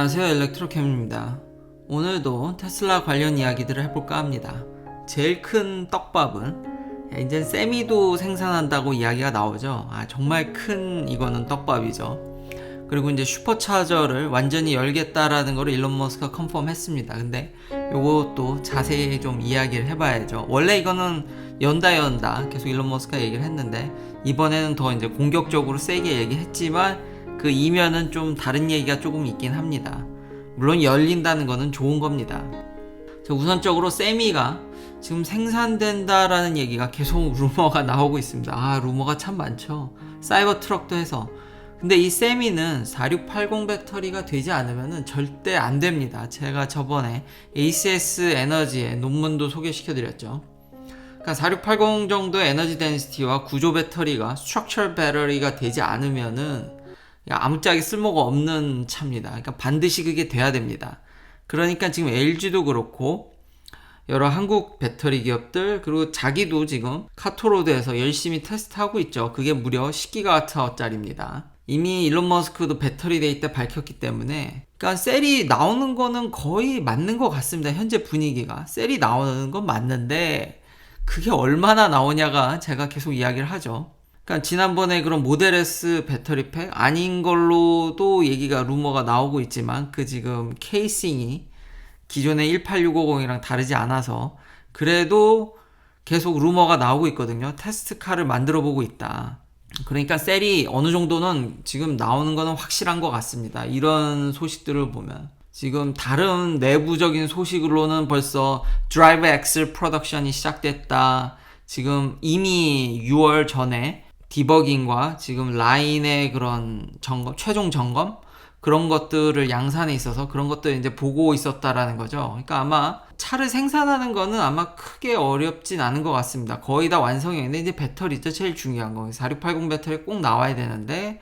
안녕하세요, 일렉트로캠입니다. 오늘도 테슬라 관련 이야기들을 해볼까 합니다. 제일 큰 떡밥은 이제 세미도 생산한다고 이야기가 나오죠. 정말 큰 이거는 떡밥이죠. 그리고 이제 슈퍼차저를 완전히 열겠다라는 거를 일론 머스크가 컨펌했습니다. 근데 요것도 자세히 좀 이야기를 해봐야죠. 원래 이거는 연다 계속 일론 머스크가 얘기를 했는데 이번에는 더 이제 공격적으로 세게 얘기했지만 그 이면은 좀 다른 얘기가 조금 있긴 합니다. 물론 열린다는 거는 좋은 겁니다. 우선적으로 세미가 지금 생산된다라는 얘기가 계속 루머가 나오고 있습니다. 루머가 참 많죠. 사이버 트럭도 해서. 근데 이 세미는 4680 배터리가 되지 않으면 절대 안 됩니다. 제가 저번에 ACS 에너지의 논문도 소개시켜 드렸죠. 그러니까 4680 정도의 에너지 덴시티와 구조 배터리가 스트럭처럴 배터리가 되지 않으면은 아무짝에 쓸모가 없는 차입니다. 그러니까 반드시 그게 돼야 됩니다. 그러니까 지금 LG도 그렇고 여러 한국 배터리 기업들 그리고 자기도 지금 카토로드에서 열심히 테스트하고 있죠. 그게 무려 10GWh짜리입니다. 이미 일론 머스크도 배터리 데이터 밝혔기 때문에 그러니까 셀이 나오는 거는 거의 맞는 것 같습니다. 현재 분위기가 셀이 나오는 건 맞는데 그게 얼마나 나오냐가 제가 계속 이야기를 하죠. 그러니까 지난번에 그런 모델 S 배터리팩 아닌 걸로도 얘기가 루머가 나오고 있지만 그 지금 케이싱이 기존의 18650이랑 다르지 않아서 그래도 계속 루머가 나오고 있거든요. 테스트카를 만들어 보고 있다. 그러니까 셀이 어느 정도는 지금 나오는 거는 확실한 것 같습니다. 이런 소식들을 보면 지금 다른 내부적인 소식으로는 벌써 드라이브 엑셀 프로덕션이 시작됐다. 지금 이미 6월 전에 디버깅과 지금 라인의 그런 점검, 최종 점검 그런 것들을 양산에 있어서 그런 것들을 이제 보고 있었다라는 거죠. 그러니까 아마 차를 생산하는 거는 아마 크게 어렵진 않은 것 같습니다. 거의 다 완성했는데 이제 배터리죠. 제일 중요한 거. 4680 배터리 꼭 나와야 되는데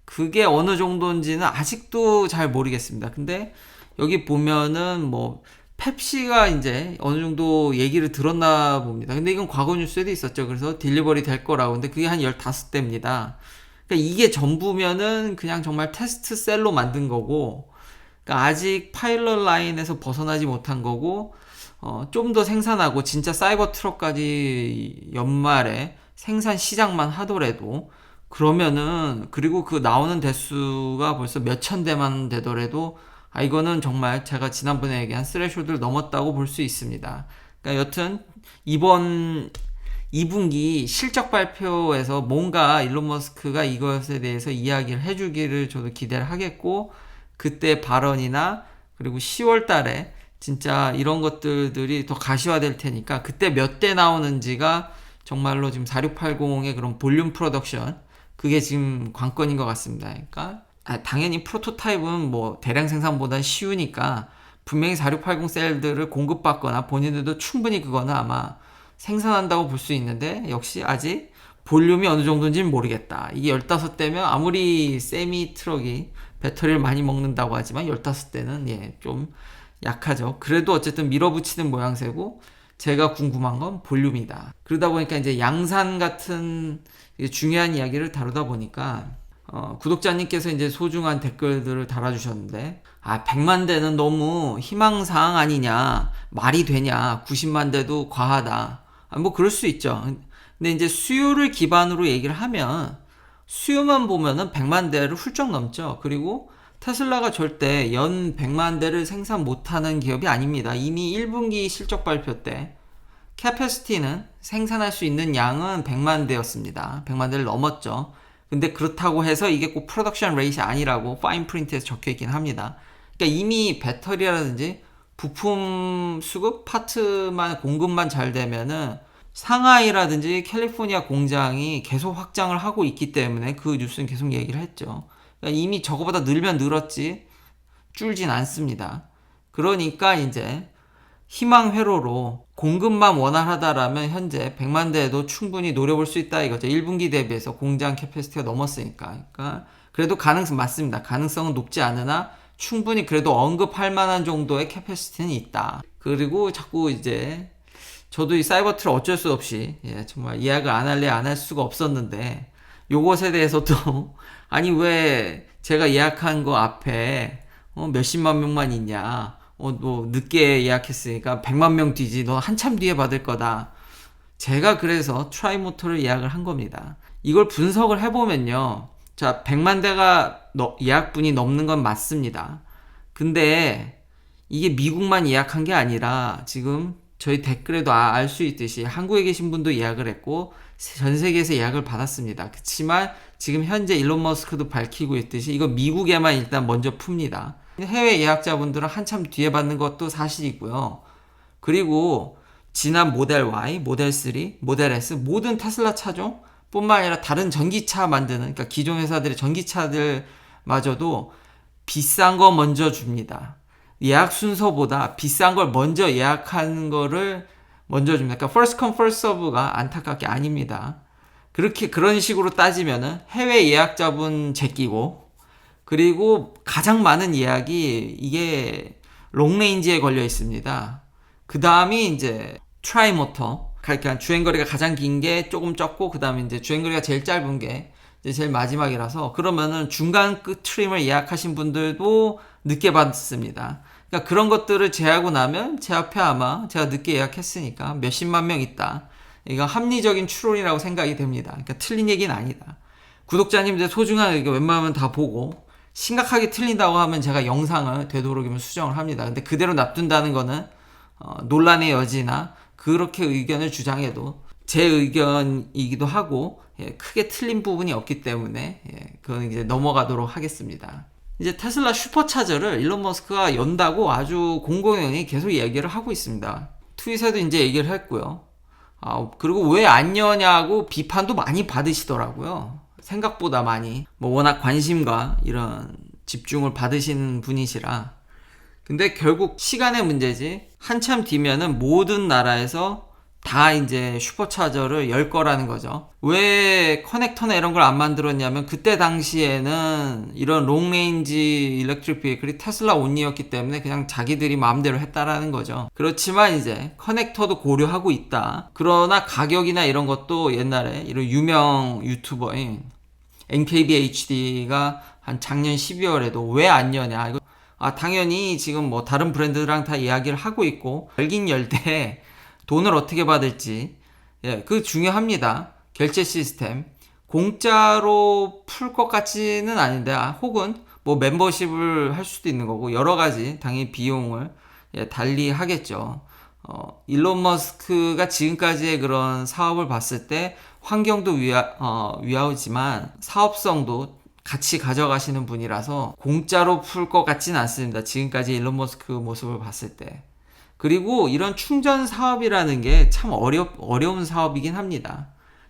그게 어느 정도인지는 아직도 잘 모르겠습니다. 근데 여기 보면은 뭐 펩시가 이제 어느 정도 얘기를 들었나 봅니다. 근데 이건 과거 뉴스에도 있었죠. 그래서 딜리버리 될 거라고. 근데 그게 한 15대입니다. 그러니까 이게 전부면은 그냥 정말 테스트 셀로 만든 거고, 그러니까 아직 파일럿 라인에서 벗어나지 못한 거고, 좀 더 생산하고 진짜 사이버 트럭까지 연말에 생산 시작만 하더라도, 그러면은, 그리고 그 나오는 대수가 벌써 몇천 대만 되더라도, 이거는 정말 제가 지난번에 얘기한 스레쇼드를 넘었다고 볼 수 있습니다. 그러니까 여튼 이번 2분기 실적 발표에서 뭔가 일론 머스크가 이것에 대해서 이야기를 해주기를 저도 기대를 하겠고 그때 발언이나 그리고 10월 달에 진짜 이런 것들이 더 가시화될 테니까 그때 몇 대 나오는지가 정말로 지금 4680의 그런 볼륨 프로덕션 그게 지금 관건인 것 같습니다. 그러니까 당연히 프로토타입은 뭐 대량 생산보다 쉬우니까 분명히 4680 셀들을 공급받거나 본인들도 충분히 그거는 아마 생산한다고 볼 수 있는데 역시 아직 볼륨이 어느 정도인지는 모르겠다. 이게 15대면 아무리 세미 트럭이 배터리를 많이 먹는다고 하지만 15대는 좀 약하죠. 그래도 어쨌든 밀어붙이는 모양새고 제가 궁금한 건 볼륨이다. 그러다 보니까 이제 양산 같은 중요한 이야기를 다루다 보니까 구독자님께서 이제 소중한 댓글들을 달아주셨는데 100만 대는 너무 희망사항 아니냐 말이 되냐 90만 대도 과하다 뭐 그럴 수 있죠. 근데 이제 수요를 기반으로 얘기를 하면 수요만 보면은 100만 대를 훌쩍 넘죠. 그리고 테슬라가 절대 연 100만 대를 생산 못하는 기업이 아닙니다. 이미 1분기 실적 발표 때 캐패시티는 생산할 수 있는 양은 100만 대였습니다. 100만 대를 넘었죠. 근데 그렇다고 해서 이게 꼭 프로덕션 레이트 아니라고 파인 프린트에서 적혀 있긴 합니다. 그러니까 이미 배터리라든지 부품 수급 파트만 공급만 잘 되면은 상하이라든지 캘리포니아 공장이 계속 확장을 하고 있기 때문에 그 뉴스는 계속 얘기를 했죠. 그러니까 이미 저거보다 늘면 늘었지 줄진 않습니다. 그러니까 이제 희망 회로로 공급만 원활하다라면 현재 100만 대에도 충분히 노려볼 수 있다 이거죠. 1분기 대비해서 공장 캐패시티가 넘었으니까. 그러니까 그래도 가능성 맞습니다. 가능성은 높지 않으나 충분히 그래도 언급할 만한 정도의 캐패시티는 있다. 그리고 자꾸 이제 저도 이 사이버 트럭 어쩔 수 없이 정말 이야기를 안 할래 안 할 수가 없었는데 요것에 대해서도 아니 왜 제가 예약한 거 앞에 몇십만 명만 있냐. 너 늦게 예약했으니까 100만 명 뒤지. 너 한참 뒤에 받을 거다. 제가 그래서 트라이모터를 예약을 한 겁니다. 이걸 분석을 해보면요. 자, 100만 대가 예약분이 넘는 건 맞습니다. 근데 이게 미국만 예약한 게 아니라 지금 저희 댓글에도 알 수 있듯이 한국에 계신 분도 예약을 했고 전 세계에서 예약을 받았습니다. 그렇지만 지금 현재 일론 머스크도 밝히고 있듯이 이거 미국에만 일단 먼저 풉니다. 해외 예약자분들은 한참 뒤에 받는 것도 사실이고요. 그리고 지난 모델 Y, 모델 3, 모델 S 모든 테슬라 차종 뿐만 아니라 다른 전기차 만드는 그러니까 기존 회사들의 전기차들마저도 비싼 거 먼저 줍니다. 예약 순서보다 비싼 걸 먼저 예약하는 거를 먼저 줍니다. 그러니까 first come first serve가 안타깝게 아닙니다. 그런 식으로 따지면은 해외 예약자분 제끼고 그리고 가장 많은 예약이 이게 롱레인지에 걸려 있습니다. 그 다음이 이제 트라이모터, 그러니까 주행거리가 가장 긴 게 조금 적고 그 다음에 이제 주행거리가 제일 짧은 게 이제 제일 마지막이라서 그러면은 중간 끝 트림을 예약하신 분들도 늦게 받습니다. 그러니까 그런 것들을 제하고 나면 제 앞에 아마 제가 늦게 예약했으니까 몇십만 명 있다. 이거 합리적인 추론이라고 생각이 됩니다. 그러니까 틀린 얘기는 아니다. 구독자님들 소중한 의견 웬만하면 다 보고 심각하게 틀린다고 하면 제가 영상을 되도록이면 수정을 합니다. 근데 그대로 놔둔다는 거는 논란의 여지나 그렇게 의견을 주장해도 제 의견이기도 하고 크게 틀린 부분이 없기 때문에 그건 이제 넘어가도록 하겠습니다. 이제 테슬라 슈퍼차저를 일론 머스크가 연다고 아주 공공연히 계속 얘기를 하고 있습니다. 트윗에도 이제 얘기를 했고요. 그리고 왜 안 여냐고 비판도 많이 받으시더라고요. 생각보다 많이. 워낙 관심과 이런 집중을 받으시는 분이시라. 근데 결국 시간의 문제지. 한참 뒤면은 모든 나라에서 다 이제 슈퍼차저를 열 거라는 거죠. 왜 커넥터나 이런 걸 안 만들었냐면 그때 당시에는 이런 롱레인지 일렉트릭 비클이 테슬라 온리였기 때문에 그냥 자기들이 마음대로 했다라는 거죠. 그렇지만 이제 커넥터도 고려하고 있다. 그러나 가격이나 이런 것도 옛날에 이런 유명 유튜버인 NKBHD가 한 작년 12월에도 왜 안 여냐. 이거 당연히 지금 다른 브랜드랑 다 이야기를 하고 있고 열긴 열 때 돈을 어떻게 받을지 그거 중요합니다. 결제 시스템 공짜로 풀 것 같지는 아닌데 혹은 멤버십을 할 수도 있는 거고 여러 가지 당연히 비용을 달리 하겠죠. 일론 머스크가 지금까지의 그런 사업을 봤을 때 환경도 위하지만 사업성도 같이 가져가시는 분이라서 공짜로 풀 것 같지는 않습니다. 지금까지 일론 머스크 모습을 봤을 때. 그리고 이런 충전 사업이라는 게 참 어려운 사업이긴 합니다.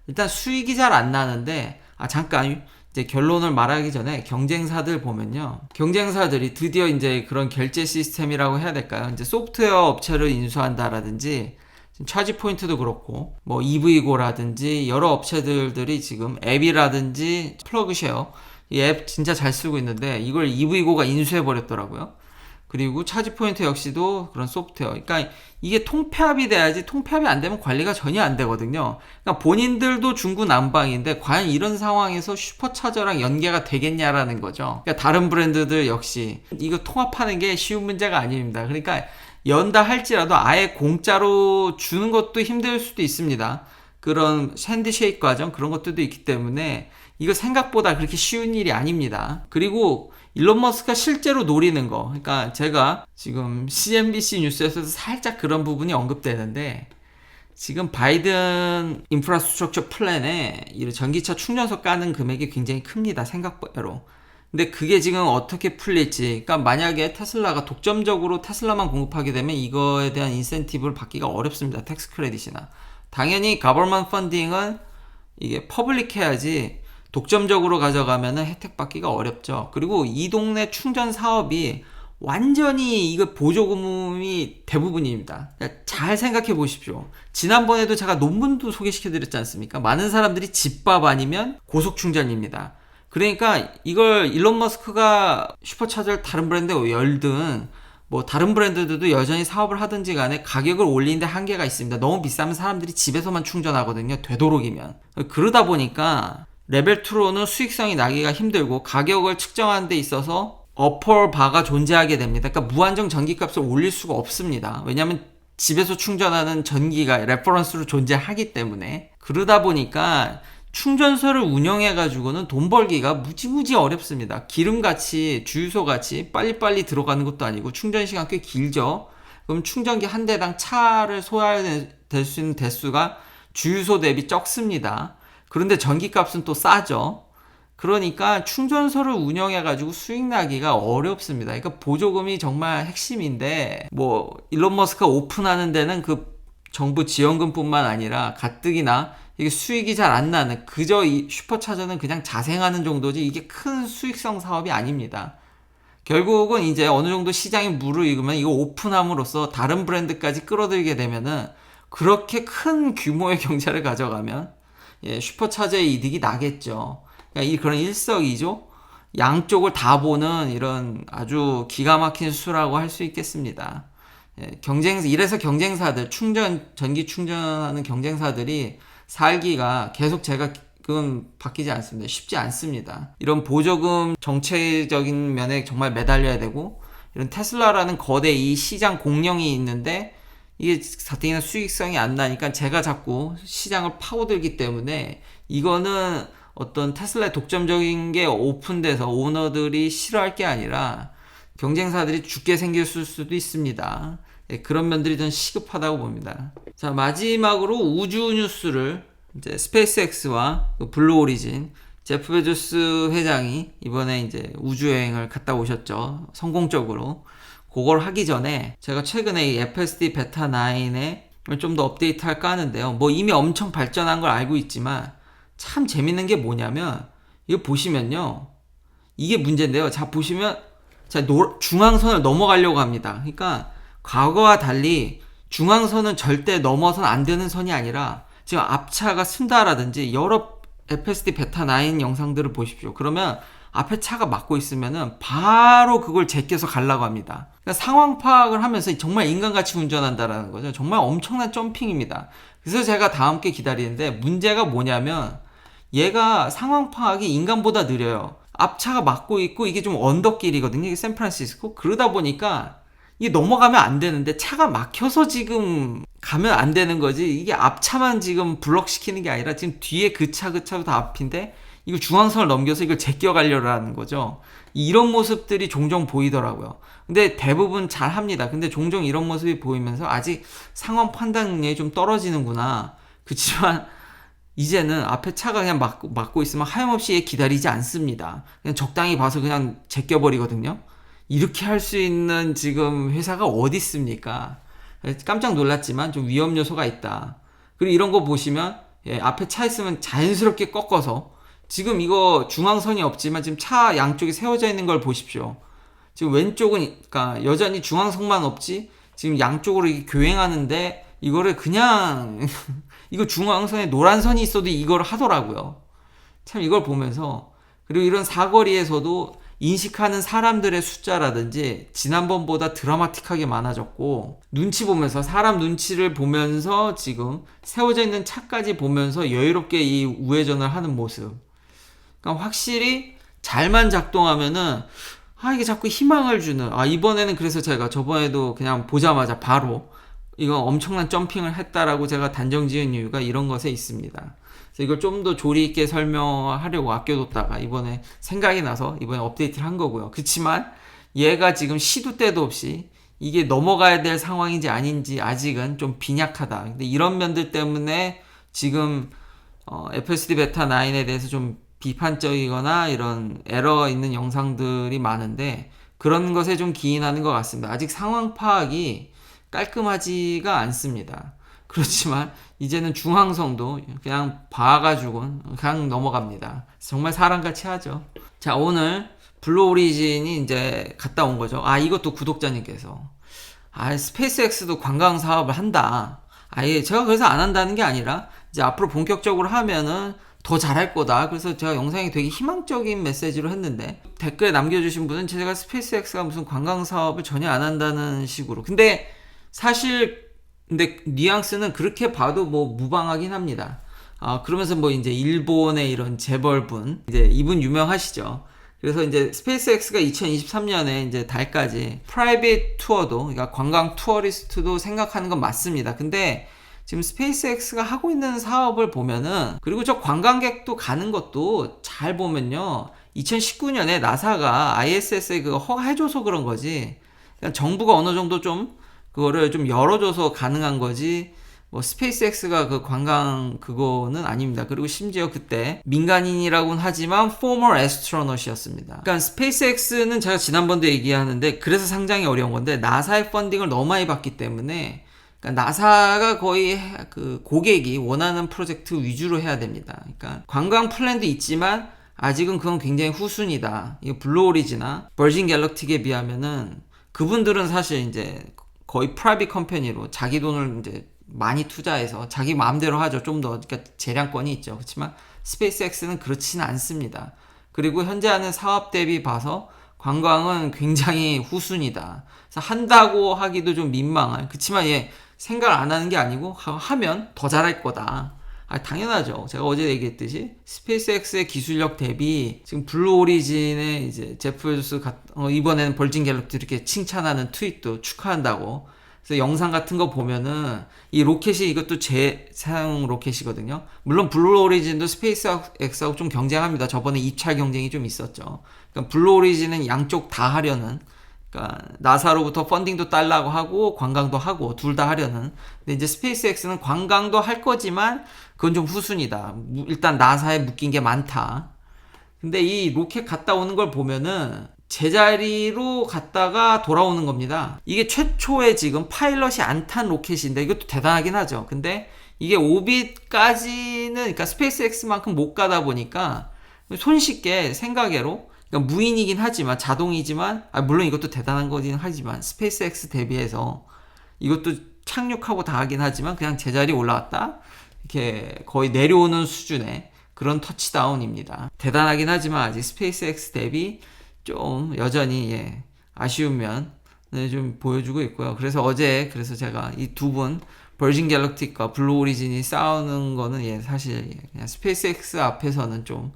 일단 수익이 잘 안 나는데, 잠깐, 이제 결론을 말하기 전에 경쟁사들 보면요. 경쟁사들이 드디어 이제 그런 결제 시스템이라고 해야 될까요? 이제 소프트웨어 업체를 인수한다라든지, 차지 포인트도 그렇고, EV고라든지 여러 업체들이 지금 앱이라든지 플러그쉐어, 이 앱 진짜 잘 쓰고 있는데, 이걸 EV고가 인수해버렸더라고요. 그리고 차지포인트 역시도 그런 소프트웨어. 그러니까 이게 통폐합이 돼야지 통폐합이 안 되면 관리가 전혀 안 되거든요. 그러니까 본인들도 중구난방인데 과연 이런 상황에서 슈퍼차저랑 연계가 되겠냐라는 거죠. 그러니까 다른 브랜드들 역시 이거 통합하는 게 쉬운 문제가 아닙니다. 그러니까 연다 할지라도 아예 공짜로 주는 것도 힘들 수도 있습니다. 그런 핸드쉐이크 과정 그런 것들도 있기 때문에 이거 생각보다 그렇게 쉬운 일이 아닙니다. 그리고 일론 머스크가 실제로 노리는 거, 그러니까 제가 지금 CNBC 뉴스에서도 살짝 그런 부분이 언급되는데 지금 바이든 인프라스트럭처 플랜에 이 전기차 충전소 까는 금액이 굉장히 큽니다. 생각외로. 근데 그게 지금 어떻게 풀릴지, 그러니까 만약에 테슬라가 독점적으로 테슬라만 공급하게 되면 이거에 대한 인센티브를 받기가 어렵습니다. 텍스 크레딧이나. 당연히 가버먼트 펀딩은 이게 퍼블릭해야지 독점적으로 가져가면 혜택 받기가 어렵죠. 그리고 이 동네 충전 사업이 완전히 이거 보조금이 대부분입니다. 잘 생각해 보십시오. 지난번에도 제가 논문도 소개시켜 드렸지 않습니까? 많은 사람들이 집밥 아니면 고속충전입니다. 그러니까 이걸 일론 머스크가 슈퍼차저를 다른 브랜드에 열든 다른 브랜드들도 여전히 사업을 하든지 간에 가격을 올리는데 한계가 있습니다. 너무 비싸면 사람들이 집에서만 충전하거든요. 되도록이면. 그러다 보니까 레벨 2로는 수익성이 나기가 힘들고 가격을 측정하는 데 있어서 어퍼 바가 존재하게 됩니다. 그러니까 무한정 전기값을 올릴 수가 없습니다. 왜냐하면 집에서 충전하는 전기가 레퍼런스로 존재하기 때문에. 그러다 보니까 충전소를 운영해 가지고는 돈 벌기가 무지무지 어렵습니다. 기름같이 주유소같이 빨리빨리 들어가는 것도 아니고 충전 시간 꽤 길죠. 그럼 충전기 한 대당 차를 소화될 수 있는 대수가 주유소 대비 적습니다. 그런데 전기값은 또 싸죠. 그러니까 충전소를 운영해 가지고 수익 나기가 어렵습니다. 그러니까 보조금이 정말 핵심인데, 뭐 일론 머스크가 오픈하는 데는 그 정부 지원금뿐만 아니라 가뜩이나 이게 수익이 잘 안 나는, 그저 이 슈퍼차저는 그냥 자생하는 정도지 이게 큰 수익성 사업이 아닙니다. 결국은 이제 어느 정도 시장이 무르익으면 이거 오픈함으로써 다른 브랜드까지 끌어들이게 되면은, 그렇게 큰 규모의 경제를 가져가면 슈퍼차저의 이득이 나겠죠. 그러니까 그런 일석이조 양쪽을 다 보는 이런 아주 기가 막힌 수라고 할 수 있겠습니다. 이래서 경쟁사들, 전기 충전하는 경쟁사들이 살기가 계속 그건 바뀌지 않습니다. 쉽지 않습니다. 이런 보조금 정책적인 면에 정말 매달려야 되고, 이런 테슬라라는 거대 이 시장 공룡이 있는데 이게 가뜩이나 수익성이 안 나니까 제가 자꾸 시장을 파고들기 때문에, 이거는 어떤 테슬라의 독점적인 게 오픈돼서 오너들이 싫어할 게 아니라 경쟁사들이 죽게 생겼을 수도 있습니다. 그런 면들이 좀 시급하다고 봅니다. 자, 마지막으로 우주 뉴스를, 이제 스페이스X와 블루 오리진, 제프 베조스 회장이 이번에 이제 우주여행을 갔다 오셨죠. 성공적으로. 그걸 하기 전에 제가 최근에 이 FSD 베타 9에 좀 더 업데이트 할까 하는데요. 뭐 이미 엄청 발전한 걸 알고 있지만 참 재밌는 게 뭐냐면, 이거 보시면요, 이게 문제인데요. 자, 보시면, 자, 중앙선을 넘어가려고 합니다. 그러니까 과거와 달리 중앙선은 절대 넘어선 안 되는 선이 아니라, 지금 앞차가 쓴다라든지 여러 FSD 베타 9 영상들을 보십시오. 그러면 앞에 차가 막고 있으면은 바로 그걸 제껴서 가려고 합니다. 그러니까 상황 파악을 하면서 정말 인간같이 운전한다라는 거죠. 정말 엄청난 점핑입니다. 그래서 제가 다음 게 기다리는데, 문제가 뭐냐면 얘가 상황 파악이 인간보다 느려요. 앞차가 막고 있고 이게 좀 언덕길이거든요. 이게 샌프란시스코. 그러다 보니까 이게 넘어가면 안 되는데 차가 막혀서 지금 가면 안 되는 거지. 이게 앞차만 지금 블럭시키는 게 아니라 지금 뒤에 그 차도 다 앞인데 이거 중앙선을 넘겨서 이걸 제껴가려고 하는 거죠. 이런 모습들이 종종 보이더라고요. 근데 대부분 잘 합니다. 근데 종종 이런 모습이 보이면서 아직 상황 판단 능력이 좀 떨어지는구나. 그렇지만 이제는 앞에 차가 그냥 막고 있으면 하염없이 기다리지 않습니다. 그냥 적당히 봐서 그냥 제껴버리거든요. 이렇게 할 수 있는 지금 회사가 어디 있습니까? 깜짝 놀랐지만 좀 위험 요소가 있다. 그리고 이런 거 보시면, 앞에 차 있으면 자연스럽게 꺾어서, 지금 이거 중앙선이 없지만 지금 차 양쪽에 세워져 있는 걸 보십시오. 지금 왼쪽은 그러니까 여전히 중앙선만 없지 지금 양쪽으로 이게 교행하는데, 이거를 그냥 이거 중앙선에 노란 선이 있어도 이걸 하더라고요. 참 이걸 보면서, 그리고 이런 사거리에서도 인식하는 사람들의 숫자라든지 지난번보다 드라마틱하게 많아졌고, 눈치 보면서, 사람 눈치를 보면서 지금 세워져 있는 차까지 보면서 여유롭게 이 우회전을 하는 모습. 그러니까 확실히 잘만 작동하면은 이게 자꾸 희망을 주는, 이번에는 그래서 제가 저번에도 그냥 보자마자 바로 이거 엄청난 점핑을 했다라고 제가 단정 지은 이유가 이런 것에 있습니다. 그래서 이걸 좀 더 조리 있게 설명하려고 아껴뒀다가 이번에 생각이 나서 이번에 업데이트를 한 거고요. 그렇지만 얘가 지금 시도 때도 없이 이게 넘어가야 될 상황인지 아닌지 아직은 좀 빈약하다. 근데 이런 면들 때문에 지금 FSD 베타 9에 대해서 좀 비판적이거나 이런 에러가 있는 영상들이 많은데, 그런 것에 좀 기인하는 것 같습니다. 아직 상황 파악이 깔끔하지가 않습니다. 그렇지만 이제는 중앙선도 그냥 봐가지고 그냥 넘어갑니다. 정말 사람같이 하죠. 자, 오늘 블루 오리진이 이제 갔다 온 거죠. 이것도 구독자님께서 스페이스X도 관광 사업을 한다. 제가 그래서 안 한다는 게 아니라 이제 앞으로 본격적으로 하면은 더 잘할 거다. 그래서 제가 영상이 되게 희망적인 메시지로 했는데, 댓글에 남겨주신 분은 제가 스페이스X가 무슨 관광 사업을 전혀 안 한다는 식으로. 근데 뉘앙스는 그렇게 봐도 뭐 무방하긴 합니다. 그러면서 뭐 이제 일본의 이런 재벌분, 이제 이분 유명하시죠. 그래서 이제 스페이스X가 2023년에 이제 달까지 프라이빗 투어도, 그러니까 관광 투어리스트도 생각하는 건 맞습니다. 근데 지금 스페이스X가 하고 있는 사업을 보면은, 그리고 저 관광객도 가는 것도 잘 보면요, 2019년에 나사가 ISS에 그거 허가해줘서 그런 거지, 그러니까 정부가 어느 정도 좀 그거를 좀 열어줘서 가능한 거지, 뭐 스페이스X가 그 관광 그거는 아닙니다. 그리고 심지어 그때 민간인이라고는 하지만 former astronaut이었습니다. 그러니까 스페이스X는 제가 지난번도 얘기하는데, 그래서 상장이 어려운 건데, 나사의 펀딩을 너무 많이 받기 때문에, 그러니까 나사가 거의 그 고객이 원하는 프로젝트 위주로 해야 됩니다. 그러니까 관광 플랜도 있지만 아직은 그건 굉장히 후순이다. 이거 블루 오리지나 버진 갤럭틱에 비하면은, 그분들은 사실 이제 거의 프라이빗 컴퍼니로 자기 돈을 이제 많이 투자해서 자기 마음대로 하죠. 좀 더, 그러니까 재량권이 있죠. 그렇지만 스페이스X는 그렇지는 않습니다. 그리고 현재 하는 사업 대비 봐서 관광은 굉장히 후순이다. 그래서 한다고 하기도 좀 민망한. 그렇지만 얘 생각 안 하는 게 아니고 하면 더 잘할 거다. 당연하죠. 제가 어제 얘기했듯이 스페이스X의 기술력 대비 지금 블루 오리진의 이제 제프 베조스 이번에는 벌진 갤럭틱 이렇게 칭찬하는 트윗도 축하한다고. 그래서 영상 같은 거 보면은 이 로켓이, 이것도 재사용 로켓이거든요. 물론 블루 오리진도 스페이스X하고 좀 경쟁합니다. 저번에 입찰 경쟁이 좀 있었죠. 그러니까 블루 오리진은 양쪽 다 하려는, 그러니까 나사로부터 펀딩도 딸라고 하고 관광도 하고 둘 다 하려는. 근데 이제 스페이스X는 관광도 할 거지만 그건 좀 후순이다. 일단 나사에 묶인 게 많다. 근데 이 로켓 갔다 오는 걸 보면은 제자리로 갔다가 돌아오는 겁니다. 이게 최초에 지금 파일럿이 안 탄 로켓인데, 이것도 대단하긴 하죠. 근데 이게 오빗까지는, 그러니까 스페이스X만큼 못 가다 보니까 손쉽게 생각외로, 그러니까 무인이긴 하지만 자동이지만, 물론 이것도 대단한 거긴 하지만 스페이스X 대비해서 이것도 착륙하고 다 하긴 하지만 그냥 제자리 올라왔다 이렇게 거의 내려오는 수준의 그런 터치다운입니다. 대단하긴 하지만 아직 스페이스X 대비 좀 여전히 아쉬운 면을 좀 보여주고 있고요. 그래서 어제, 그래서 제가 이 두 분 버진 갤럭틱과 블루 오리진이 싸우는 거는 사실 그냥 스페이스X 앞에서는 좀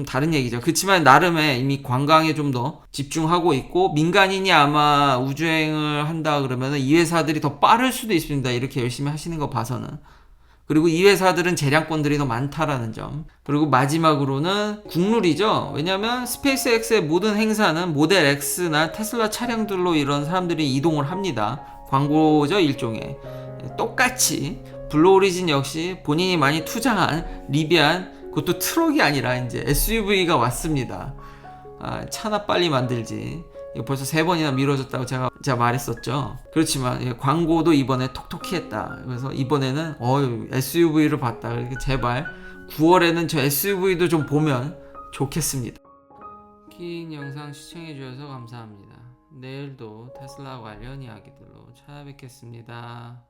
다른 얘기죠. 그렇지만 나름의 이미 관광에 좀 더 집중하고 있고, 민간인이 아마 우주행을 한다 그러면 이 회사들이 더 빠를 수도 있습니다. 이렇게 열심히 하시는 거 봐서는. 그리고 이 회사들은 재량권들이 더 많다라는 점. 그리고 마지막으로는 국룰이죠. 왜냐면 스페이스X의 모든 행사는 모델 X나 테슬라 차량들로 이런 사람들이 이동을 합니다. 광고죠, 일종의. 똑같이 블루 오리진 역시 본인이 많이 투자한 리비안, 그것도 트럭이 아니라 이제 SUV가 왔습니다. 차나 빨리 만들지. 이거 벌써 3번이나 미뤄졌다고 제가 말했었죠. 그렇지만 광고도 이번에 톡톡히 했다. 그래서 이번에는 SUV를 봤다. 그러니까 제발 9월에는 저 SUV도 좀 보면 좋겠습니다. 긴 영상 시청해 주셔서 감사합니다. 내일도 테슬라 관련 이야기들로 찾아뵙겠습니다.